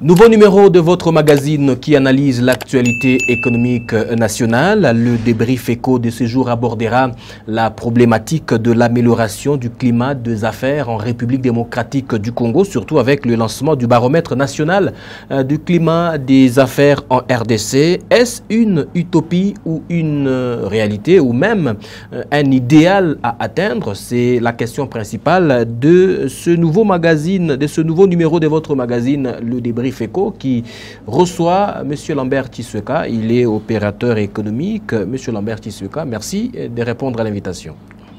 Nouveau numéro de votre magazine qui analyse l'actualité économique nationale. Le débrief éco de ce jour abordera la problématique de l'amélioration du climat des affaires en République démocratique du Congo, surtout avec le lancement du baromètre national du climat des affaires en RDC. Est-ce une utopie ou une réalité ou même un idéal à atteindre? C'est la question principale de ce nouveau magazine, de ce nouveau numéro de votre magazine, le débrief éco, qui reçoit M. Lambert Tshisekka. Il est opérateur économique. M. Lambert Tshisekka, merci de répondre à l'invitation.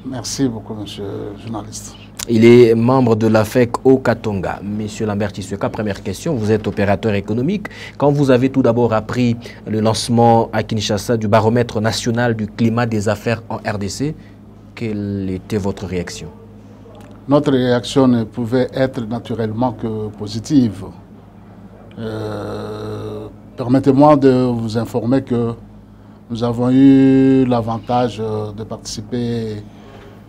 Merci beaucoup, monsieur le journaliste. Il est membre de l'AFEC au Katonga. M. Lambert Tshisekka, première question, vous êtes opérateur économique. Quand vous avez tout d'abord appris le lancement à Kinshasa du baromètre national du climat des affaires en RDC, quelle était votre réaction? Notre réaction ne pouvait être naturellement que positive. Permettez-moi de vous informer que nous avons eu l'avantage de participer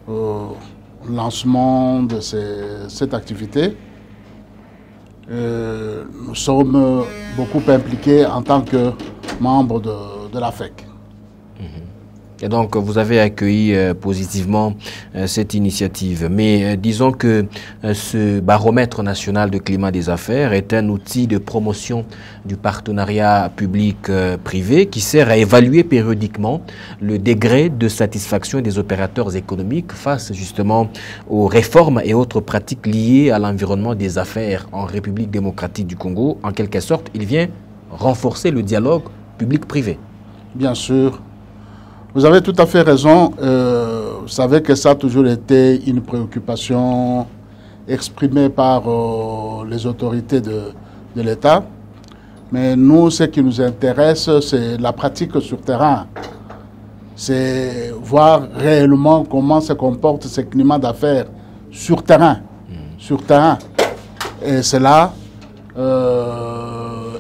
au lancement de cette activité. Nous sommes beaucoup impliqués en tant que membres de l'AFEC. Et donc, vous avez accueilli positivement cette initiative. Mais disons que ce baromètre national de climat des affaires est un outil de promotion du partenariat public-privé qui sert à évaluer périodiquement le degré de satisfaction des opérateurs économiques face justement aux réformes et autres pratiques liées à l'environnement des affaires en République démocratique du Congo. En quelque sorte, il vient renforcer le dialogue public-privé. Bien sûr. Vous avez tout à fait raison. Vous savez que ça a toujours été une préoccupation exprimée par les autorités de l'État. Mais nous, ce qui nous intéresse, c'est la pratique sur terrain. C'est voir réellement comment se comportent ces climats d'affaires sur terrain. Sur terrain. Et cela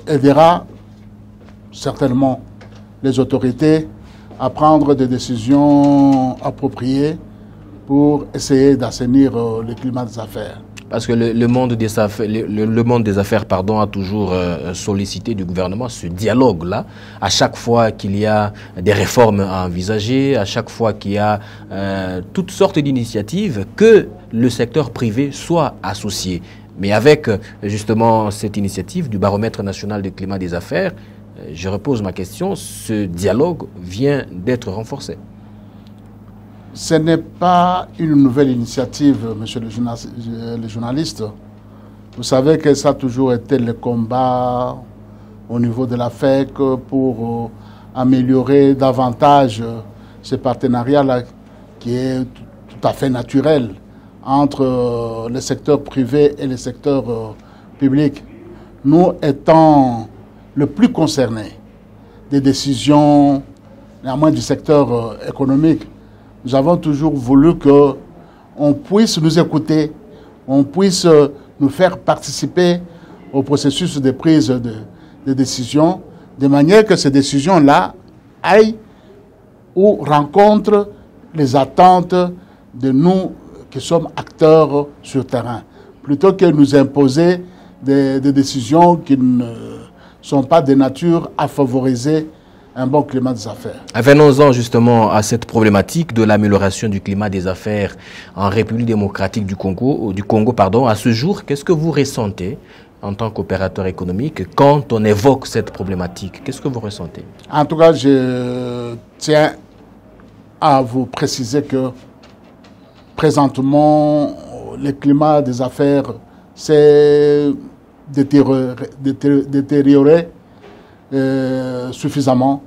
aidera certainement les autorités à prendre des décisions appropriées pour essayer d'assainir le climat des affaires. Parce que le monde des affaires, le monde des affaires a toujours sollicité du gouvernement ce dialogue-là. À chaque fois qu'il y a des réformes à envisager, à chaque fois qu'il y a toutes sortes d'initiatives, que le secteur privé soit associé. Mais avec justement cette initiative du baromètre national du climat des affaires, je repose ma question, ce dialogue vient d'être renforcé. Ce n'est pas une nouvelle initiative, monsieur le journaliste. Vous savez que ça a toujours été le combat au niveau de la FEC pour améliorer davantage ce partenariat-là qui est tout à fait naturel entre le secteur privé et le secteur public. Nous étant le plus concerné des décisions, néanmoins du secteur économique, nous avons toujours voulu qu'on puisse nous écouter, on puisse nous faire participer au processus de prise de décision, de manière que ces décisions-là aillent ou rencontrent les attentes de nous qui sommes acteurs sur terrain, plutôt que nous imposer des décisions qui ne sont pas de nature à favoriser un bon climat des affaires. Venons-en justement à cette problématique de l'amélioration du climat des affaires en République démocratique du Congo. À ce jour, qu'est-ce que vous ressentez en tant qu'opérateur économique quand on évoque cette problématique? Qu'est-ce que vous ressentez? En tout cas, je tiens à vous préciser que présentement, le climat des affaires s'est détérioré suffisamment.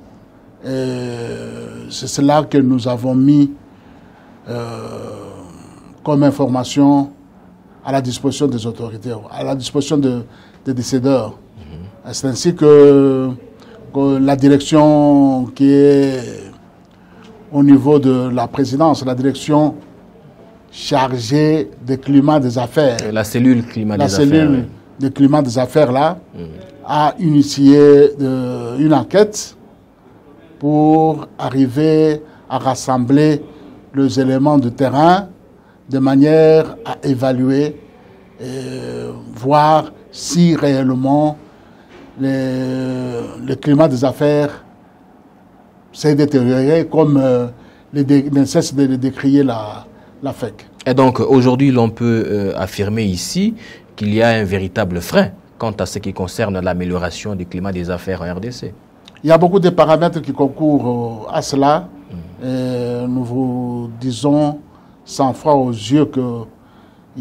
C'est cela que nous avons mis comme information à la disposition des autorités, à la disposition des décideurs. C'est ainsi que la direction qui est au niveau de la présidence, la direction chargée du climat des affaires. La cellule climat des affaires. La cellule de climat des affaires là a initié une enquête pour arriver à rassembler les éléments de terrain de manière à évaluer, voir si réellement le climat des affaires s'est détérioré comme ne cesse de décrier la FEC. Et donc aujourd'hui, l'on peut affirmer ici qu'il y a un véritable frein quant à ce qui concerne l'amélioration du climat des affaires en RDC. Il y a beaucoup de paramètres qui concourent à cela. Et nous vous disons sans froid aux yeux qu'il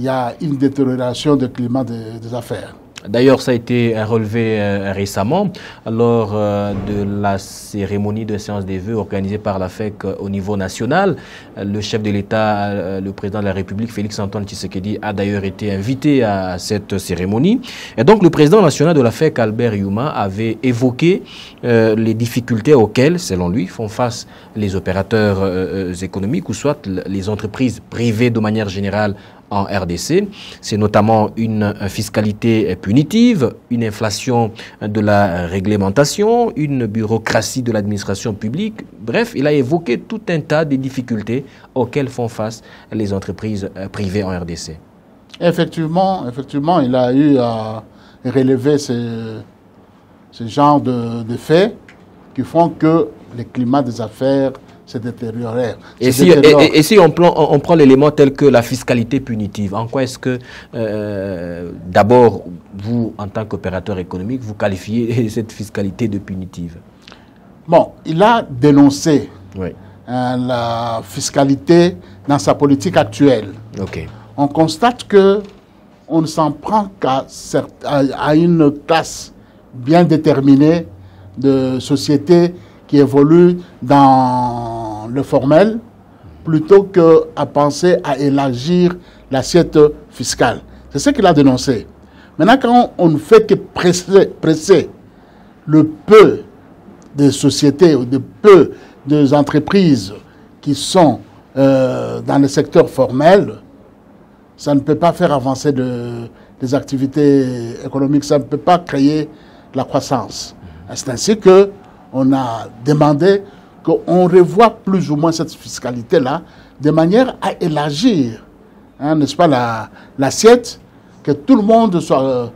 y a une détérioration du climat des affaires. D'ailleurs, ça a été relevé récemment lors de la cérémonie de séance des vœux organisée par la FEC au niveau national. Le chef de l'État, le président de la République, Félix-Antoine Tshisekedi, a d'ailleurs été invité à cette cérémonie. Et donc, le président national de la FEC, Albert Youma, avait évoqué les difficultés auxquelles, selon lui, font face les opérateurs économiques ou soit les entreprises privées de manière générale en RDC. C'est notamment une fiscalité punitive, une inflation de la réglementation, une bureaucratie de l'administration publique. Bref, il a évoqué tout un tas de difficultés auxquelles font face les entreprises privées en RDC. Effectivement, il a eu à relever ce genre de faits qui font que le climat des affaires se détériorer. Et si on prend l'élément tel que la fiscalité punitive, en quoi est-ce que, d'abord, vous, en tant qu'opérateur économique, vous qualifiez cette fiscalité de punitive? Bon, il a dénoncé oui. La fiscalité dans sa politique actuelle. Okay. On constate qu'on ne s'en prend qu'à une classe bien déterminée de sociétés qui évoluent dans le formel, plutôt qu'à penser à élargir l'assiette fiscale. C'est ce qu'il a dénoncé. Maintenant, quand on ne fait que presser le peu de sociétés ou de peu d'entreprises qui sont dans le secteur formel, ça ne peut pas faire avancer des activités économiques, ça ne peut pas créer la croissance. C'est ainsi qu'on a demandé qu'on revoie plus ou moins cette fiscalité-là de manière à élargir, n'est-ce pas, l'assiette, que tout le monde soit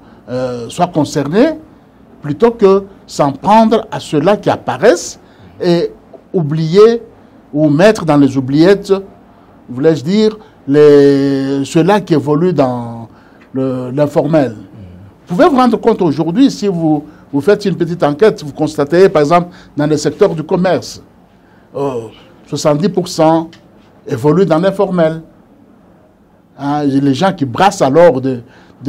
concerné, plutôt que s'en prendre à ceux-là qui apparaissent et oublier ou mettre dans les oubliettes, voulais-je dire, ceux-là qui évoluent dans l'informel. Vous pouvez vous rendre compte aujourd'hui, si vous faites une petite enquête, vous constatez, par exemple, dans le secteur du commerce, 70% évoluent dans l'informel. Les gens qui brassent alors des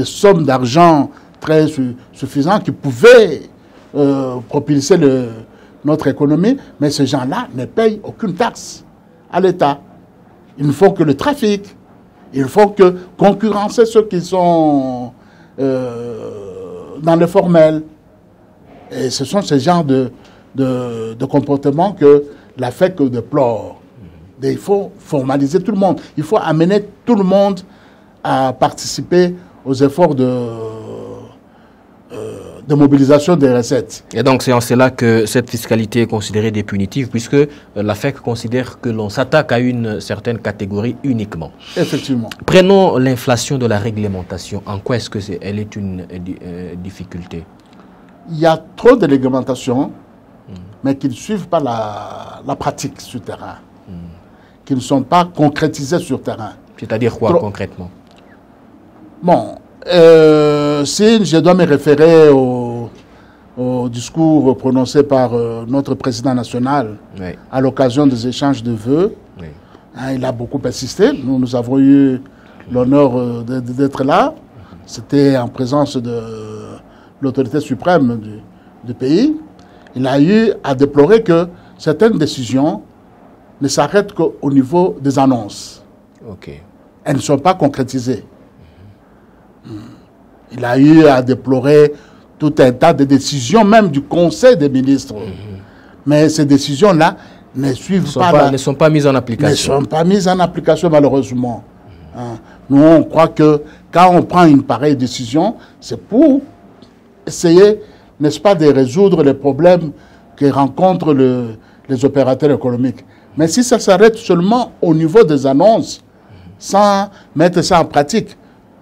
sommes d'argent très suffisantes qui pouvaient propulser notre économie, mais ces gens-là ne payent aucune taxe à l'État. Il ne faut que le trafic, il faut que concurrencer ceux qui sont dans le formel. Et ce sont ces genres de comportements que la FEC déplore. Et il faut formaliser tout le monde. Il faut amener tout le monde à participer aux efforts de mobilisation des recettes. Et donc c'est en cela que cette fiscalité est considérée des punitives, puisque la FEC considère que l'on s'attaque à une certaine catégorie uniquement. Effectivement. Prenons l'inflation de la réglementation. En quoi est-ce qu'elle est une difficulté? Il y a trop de réglementations, mais qui ne suivent pas la pratique sur le terrain, qui ne sont pas concrétisées sur le terrain. C'est-à-dire quoi concrètement? Bon, si je dois me référer au discours prononcé par notre président national oui. à l'occasion des échanges de vœux, oui. Il a beaucoup insisté. Nous avons eu l'honneur d'être là. C'était en présence de l'autorité suprême du pays. Il a eu à déplorer que certaines décisions ne s'arrêtent qu'au niveau des annonces. Okay. Elles ne sont pas concrétisées. Il a eu à déplorer tout un tas de décisions, même du Conseil des ministres. Mais ces décisions-là ne sont pas mises en application. Ne sont pas mises en application, malheureusement. Nous, on croit que quand on prend une pareille décision, c'est pour essayer, n'est-ce pas, de résoudre les problèmes que rencontrent les opérateurs économiques. Mais si ça s'arrête seulement au niveau des annonces, sans mettre ça en pratique,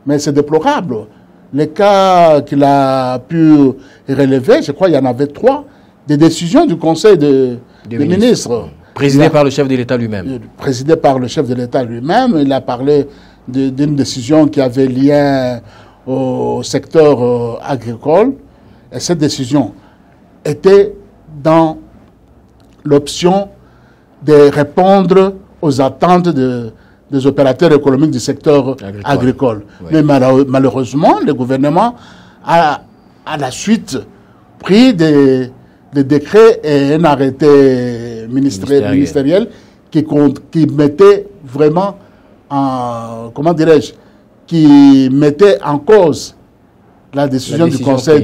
mais c'est déplorable. les cas qu'il a pu relever, je crois qu'il y en avait 3, des décisions du Conseil des ministres. Présidé par le chef de l'État lui-même. Présidé par le chef de l'État lui-même. Il a parlé d'une décision qui avait lien au secteur agricole. Et cette décision était dans l'option de répondre aux attentes des opérateurs économiques du secteur agricole. Oui. Mais malheureusement, le gouvernement a à la suite pris des décrets et un arrêté ministériel qui mettait vraiment en, comment dirais-je, qui mettait en cause la décision du Conseil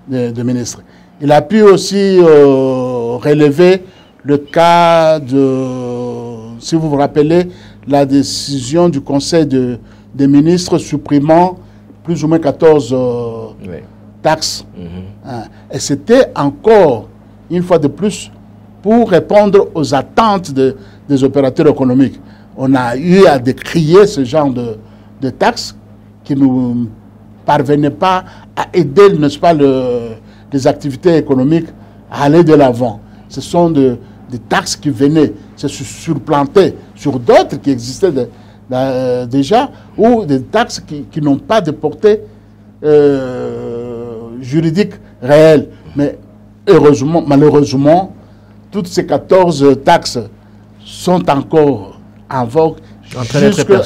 des ministres. Il a pu aussi relever le cas de, si vous vous rappelez, la décision du Conseil des ministres supprimant plus ou moins 14 taxes. Et c'était encore, une fois de plus, pour répondre aux attentes des opérateurs économiques. On a eu à décrier ce genre de taxes qui ne parvenaient pas à aider, n'est-ce pas, les activités économiques à aller de l'avant. Ce sont des taxes qui venaient se surplanter sur d'autres qui existaient déjà, ou des taxes qui n'ont pas de portée juridique réelle. Mais heureusement, malheureusement, toutes ces 14 taxes sont encore en vogue jusqu'à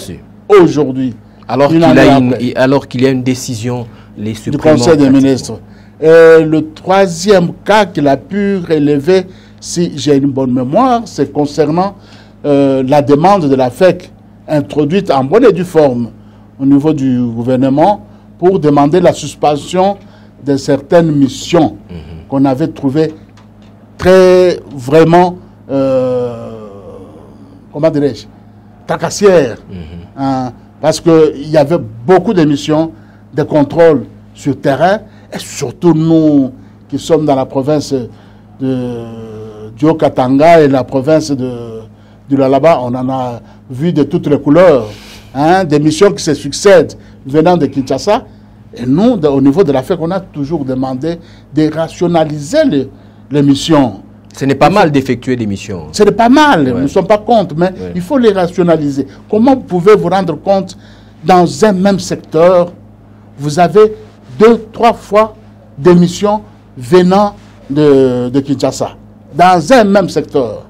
aujourd'hui. Alors qu'il y a une décision les du Conseil des ministres. Et le troisième cas qu'il a pu relever, si j'ai une bonne mémoire, c'est concernant la demande de la FEC introduite en bonne et due forme au niveau du gouvernement pour demander la suspension de certaines missions qu'on avait trouvées très, vraiment, comment dirais-je, tracassières. Parce qu'il y avait beaucoup de missions de contrôle sur terrain, et surtout nous qui sommes dans la province du Haut-Katanga et la province du Lualaba, on en a vu de toutes les couleurs, des missions qui se succèdent venant de Kinshasa. Et nous, au niveau de la FEC, on a toujours demandé de rationaliser les missions. Ce n'est pas mal d'effectuer des missions. Ce n'est pas mal, nous ne sommes pas contre, mais il faut les rationaliser. Comment pouvez-vous rendre compte, dans un même secteur, vous avez 2-3 fois des missions venant de Kinshasa, dans un même secteur.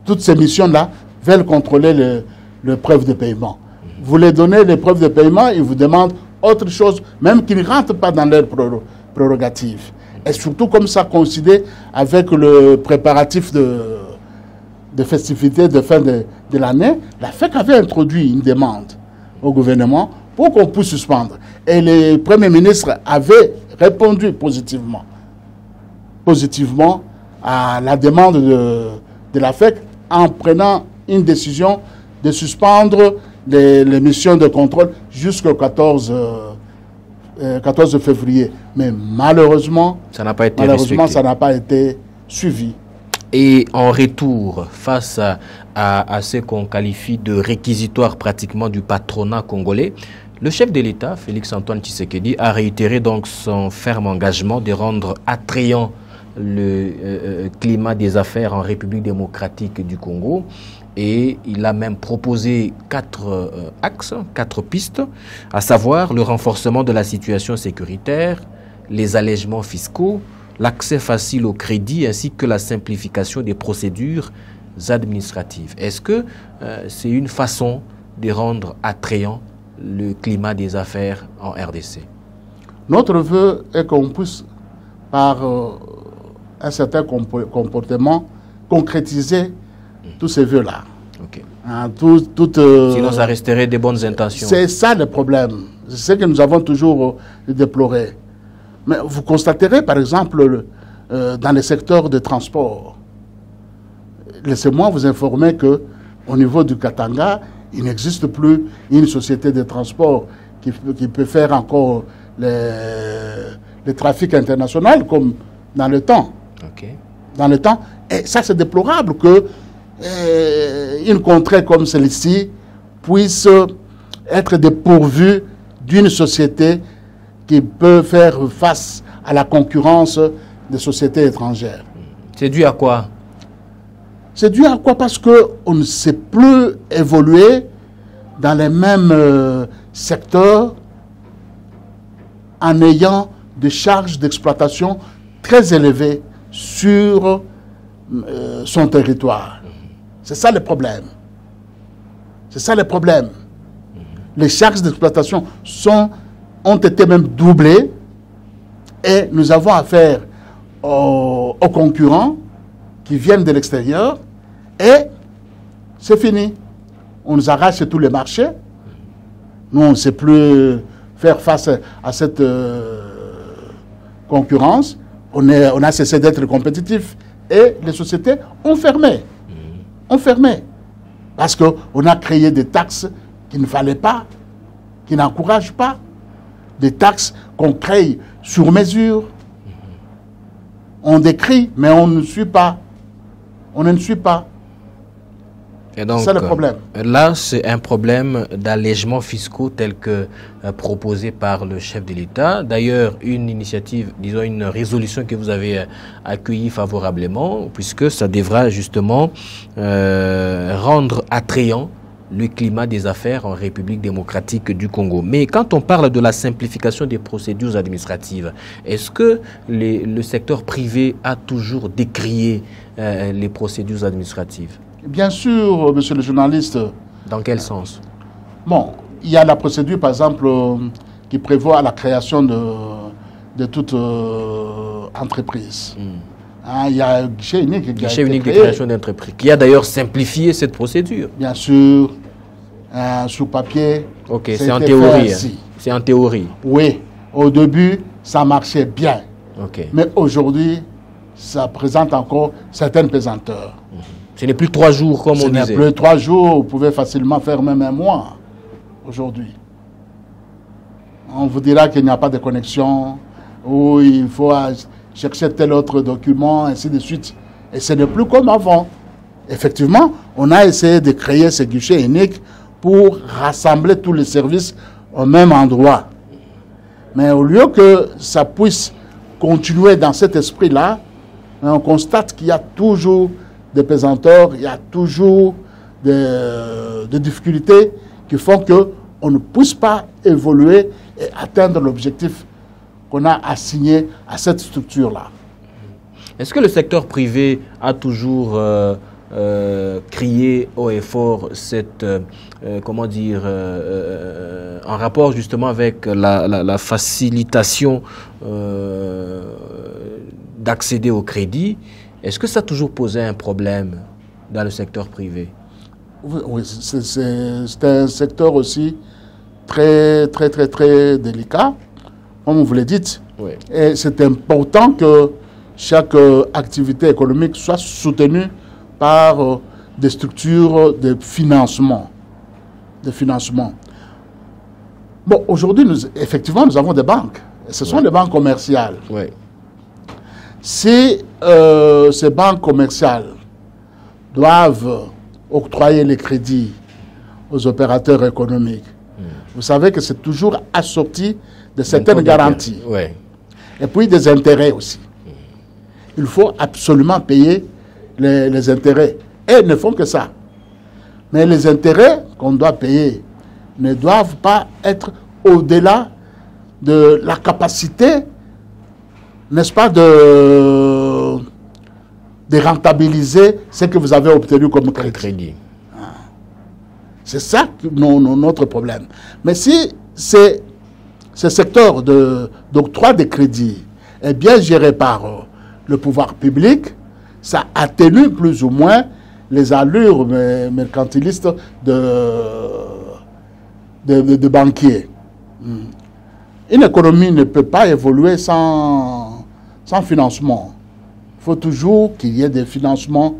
Toutes ces missions-là veulent contrôler les preuves de paiement. Vous les donnez les preuves de paiement, ils vous demandent autre chose, même qui ne rentre pas dans leurs prérogatives. Et surtout comme ça coïncidait avec le préparatif de festivités de fin de l'année, la FEC avait introduit une demande au gouvernement pour qu'on puisse suspendre. Et le Premier ministre avait répondu positivement à la demande de la FEC en prenant une décision de suspendre les missions de contrôle jusqu'au 14 février. Mais malheureusement, ça n'a pas été suivi. Et en retour, face à ce qu'on qualifie de réquisitoire pratiquement du patronat congolais, le chef de l'État, Félix-Antoine Tshisekedi, a réitéré donc son ferme engagement de rendre attrayant le climat des affaires en République démocratique du Congo. Et il a même proposé 4 axes, 4 pistes, à savoir le renforcement de la situation sécuritaire, les allègements fiscaux, l'accès facile au crédit ainsi que la simplification des procédures administratives. Est-ce que c'est une façon de rendre attrayant le climat des affaires en RDC? Notre vœu est qu'on puisse, par un certain comportement, concrétiser tous ces vœux-là. Okay. Sinon, ça resterait des bonnes intentions. C'est ça le problème. C'est ce que nous avons toujours déploré. Mais vous constaterez, par exemple, dans le secteur de transport, laissez-moi vous informer qu'au niveau du Katanga, il n'existe plus une société de transport qui peut faire encore le trafic international comme dans le temps. Okay. Dans le temps. Et ça, c'est déplorable que une contrée comme celle-ci puisse être dépourvue d'une société qui peut faire face à la concurrence des sociétés étrangères. C'est dû à quoi? C'est dû à quoi? Parce qu'on ne sait plus évoluer dans les mêmes secteurs en ayant des charges d'exploitation très élevées sur son territoire. C'est ça le problème. C'est ça le problème. Les charges d'exploitation ont été même doublées et nous avons affaire aux concurrents qui viennent de l'extérieur et c'est fini. On nous arrache tous les marchés. Nous, on ne sait plus faire face à cette concurrence. On a cessé d'être compétitif et les sociétés ont fermé. Ont fermé. Parce qu'on a créé des taxes qu'il ne fallait pas, qui n'encouragent pas. Des taxes qu'on crée sur mesure. On décrit, mais on ne suit pas. On ne suit pas. C'est ça le problème. Là, c'est un problème d'allègement fiscaux tel que proposé par le chef de l'État. D'ailleurs, une initiative, disons une résolution que vous avez accueillie favorablement, puisque ça devra justement rendre attrayant le climat des affaires en République démocratique du Congo. Mais quand on parle de la simplification des procédures administratives, est-ce que le secteur privé a toujours décrié les procédures administratives? Bien sûr, monsieur le journaliste. Dans quel sens? Bon, il y a la procédure, par exemple, qui prévoit la création de toute entreprise. Il y a un guichet unique qui a été unique de créé. création d'entreprise, qui a d'ailleurs simplifié cette procédure. Bien sûr, sous papier. Ok, c'est en théorie. C'est en théorie. Oui, au début, ça marchait bien. Okay. Mais aujourd'hui, ça présente encore certaines pesanteurs. Ce n'est plus 3 jours comme on disait. Ce n'est plus 3 jours, vous pouvez facilement faire même un mois aujourd'hui. On vous dira qu'il n'y a pas de connexion, ou il faut chercher tel autre document, ainsi de suite. Et ce n'est plus comme avant. Effectivement, on a essayé de créer ce guichet unique pour rassembler tous les services au même endroit. Mais au lieu que ça puisse continuer dans cet esprit-là, on constate qu'il y a toujours des pesanteurs, il y a toujours des difficultés qui font qu'on ne puisse pas évoluer et atteindre l'objectif qu'on a assigné à cette structure-là. Est-ce que le secteur privé a toujours crié haut et fort cette, comment dire, en rapport justement avec la facilitation d'accéder au crédit? Est-ce que ça a toujours posé un problème dans le secteur privé? Oui, c'est un secteur aussi très délicat, comme vous le dites. Oui. Et c'est important que chaque activité économique soit soutenue par des structures de financement. Bon, aujourd'hui, effectivement, nous avons des banques. Et ce sont des banques commerciales. Oui. Si ces banques commerciales doivent octroyer les crédits aux opérateurs économiques, vous savez que c'est toujours assorti de certaines garanties. Oui. Et puis des intérêts aussi. Il faut absolument payer les intérêts. Et ils ne font que ça. Mais les intérêts qu'on doit payer ne doivent pas être au-delà de la capacité, n'est-ce pas, de rentabiliser ce que vous avez obtenu comme crédit. C'est ça notre problème. Mais si ce secteur d'octroi de crédit est bien géré par le pouvoir public, ça atténue plus ou moins les allures mercantilistes de banquiers. Une économie ne peut pas évoluer sans financement. Il faut toujours qu'il y ait des financements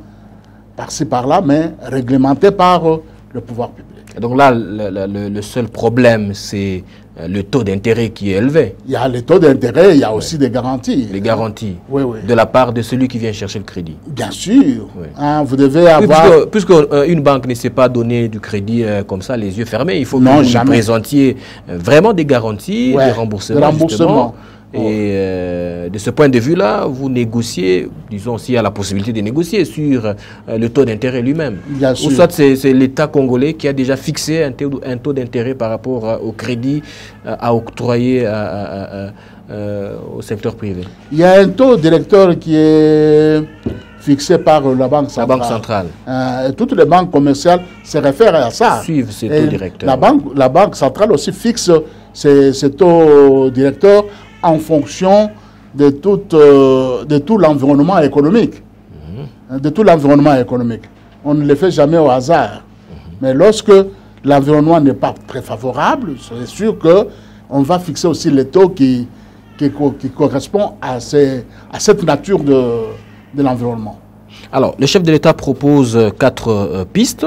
par-ci par-là, mais réglementés par le pouvoir public. Et donc là, le seul problème, c'est le taux d'intérêt qui est élevé. Il y a les taux d'intérêt, il y a aussi des garanties. Les garanties Oui. de la part de celui qui vient chercher le crédit. Bien sûr. Oui. Hein, vous devez avoir... Puisque une banque ne sait pas donner du crédit comme ça, les yeux fermés, il faut que vous présentiez vraiment des garanties, des remboursements. Et de ce point de vue-là, vous négociez, disons, s'il y a la possibilité de négocier sur le taux d'intérêt lui-même. Ou soit c'est l'État congolais qui a déjà fixé un taux d'intérêt par rapport au crédit à octroyer au secteur privé. Il y a un taux directeur qui est fixé par la Banque centrale. La Banque centrale. Toutes les banques commerciales se réfèrent à ça. Suivent ces taux directeurs. La Banque centrale aussi fixe ces taux directeurs en fonction de tout l'environnement économique. De tout l'environnement économique. On ne le fait jamais au hasard. Mais lorsque l'environnement n'est pas très favorable, c'est sûr qu'on va fixer aussi les taux qui correspondent à cette nature de l'environnement. Alors, le chef de l'État propose 4 pistes.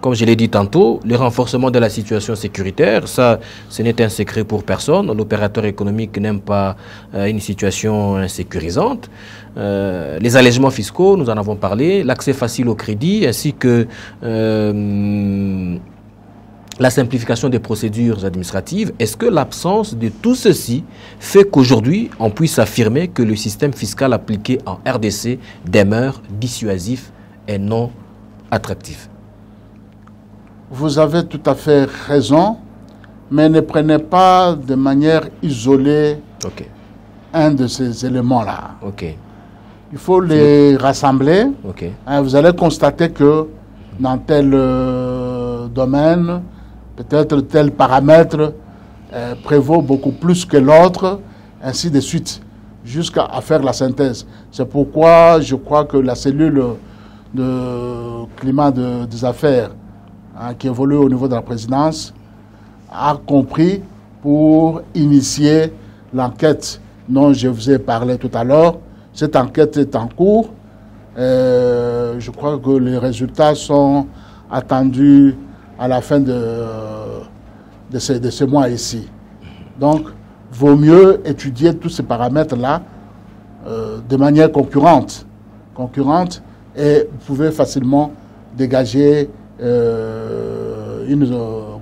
Comme je l'ai dit tantôt, le renforcement de la situation sécuritaire, ça, ce n'est un secret pour personne. L'opérateur économique n'aime pas une situation insécurisante. Les allègements fiscaux, nous en avons parlé, l'accès facile au crédit, ainsi que la simplification des procédures administratives. Est-ce que l'absence de tout ceci fait qu'aujourd'hui, on puisse affirmer que le système fiscal appliqué en RDC demeure dissuasif et non attractif? Vous avez tout à fait raison, mais ne prenez pas de manière isolée un de ces éléments-là. Il faut les rassembler. Vous allez constater que dans tel domaine, peut-être tel paramètre prévaut beaucoup plus que l'autre, ainsi de suite, jusqu'à faire la synthèse. C'est pourquoi je crois que la cellule de climat des affaires qui évolue au niveau de la présidence, a compris pour initier l'enquête dont je vous ai parlé tout à l'heure. Cette enquête est en cours. Je crois que les résultats sont attendus à la fin de ce mois ici. Donc, vaut mieux étudier tous ces paramètres-là de manière concurrente, et vous pouvez facilement dégager une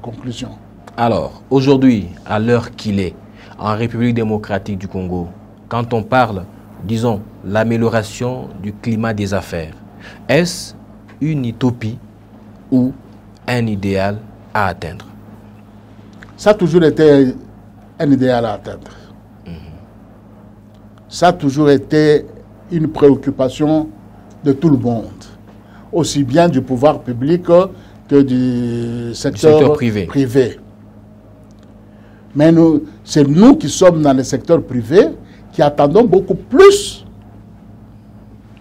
conclusion. Alors, aujourd'hui, à l'heure qu'il est, en République démocratique du Congo, quand on parle, disons, l'amélioration du climat des affaires, est-ce une utopie ou un idéal à atteindre? Ça a toujours été un idéal à atteindre. Ça a toujours été une préoccupation de tout le monde, aussi bien du pouvoir public que du secteur privé. Mais c'est nous qui sommes dans le secteur privé qui attendons beaucoup plus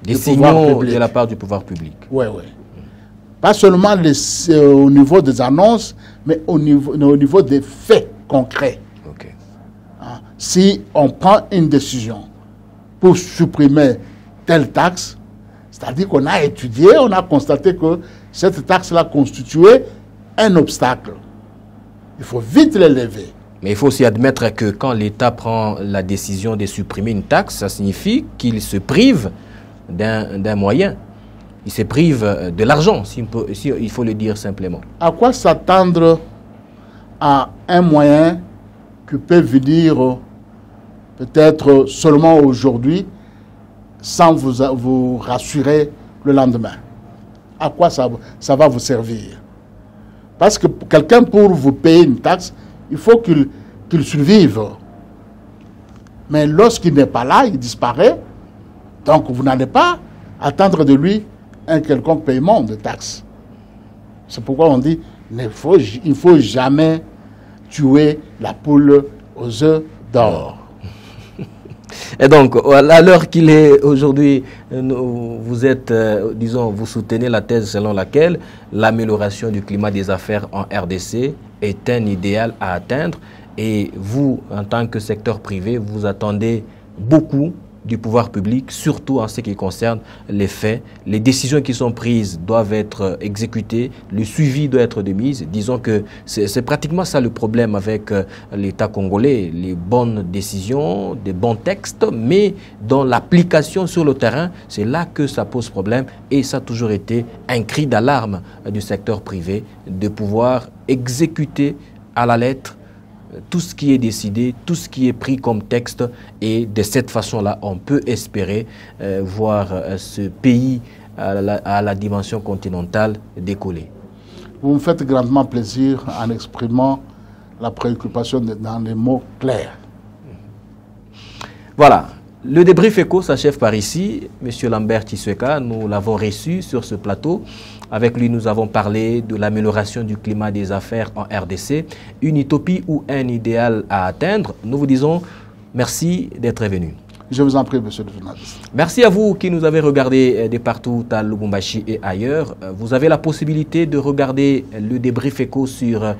des signaux de la part du pouvoir public. Oui. Pas seulement au niveau des annonces, mais au niveau des faits concrets. Si on prend une décision pour supprimer telle taxe, c'est-à-dire qu'on a étudié, on a constaté que cette taxe-là constituait un obstacle. Il faut vite l'élever. Mais il faut aussi admettre que quand l'État prend la décision de supprimer une taxe, ça signifie qu'il se prive d'un moyen. Il se prive de l'argent, si il faut le dire simplement. À quoi s'attendre à un moyen qui peut venir peut-être seulement aujourd'hui, sans vous rassurer le lendemain? À quoi ça va vous servir? Parce que quelqu'un, pour vous payer une taxe, il faut qu'il survive. Mais lorsqu'il n'est pas là, il disparaît. Donc vous n'allez pas attendre de lui un quelconque paiement de taxes. C'est pourquoi on dit il ne faut jamais tuer la poule aux œufs d'or. Et donc, à l'heure qu'il est aujourd'hui, vous êtes, disons, vous soutenez la thèse selon laquelle l'amélioration du climat des affaires en RDC est un idéal à atteindre. Et vous, en tant que secteur privé, vous attendez beaucoup du pouvoir public, surtout en ce qui concerne les faits. Les décisions qui sont prises doivent être exécutées, le suivi doit être de mise. Disons que c'est pratiquement ça le problème avec l'État congolais. Les bonnes décisions, des bons textes, mais dans l'application sur le terrain, c'est là que ça pose problème et ça a toujours été un cri d'alarme du secteur privé de pouvoir exécuter à la lettre tout ce qui est décidé, tout ce qui est pris comme texte, et de cette façon-là, on peut espérer voir ce pays à la dimension continentale décoller. Vous me faites grandement plaisir en exprimant la préoccupation dans les mots clairs. Voilà. Le débrief éco s'achève par ici. Monsieur Lambert Tshisekedi, nous l'avons reçu sur ce plateau. Avec lui, nous avons parlé de l'amélioration du climat des affaires en RDC, une utopie ou un idéal à atteindre. Nous vous disons merci d'être venu. Je vous en prie, monsieur le journaliste. Merci à vous qui nous avez regardé de partout à Lubumbashi et ailleurs. Vous avez la possibilité de regarder le débrief éco sur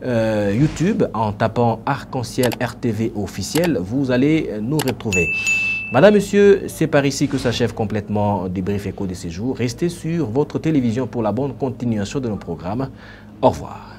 YouTube en tapant Arc-en-Ciel RTV officiel. Vous allez nous retrouver. Madame, Monsieur, c'est par ici que s'achève complètement le débrief éco de ces jours. Restez sur votre télévision pour la bonne continuation de nos programmes. Au revoir.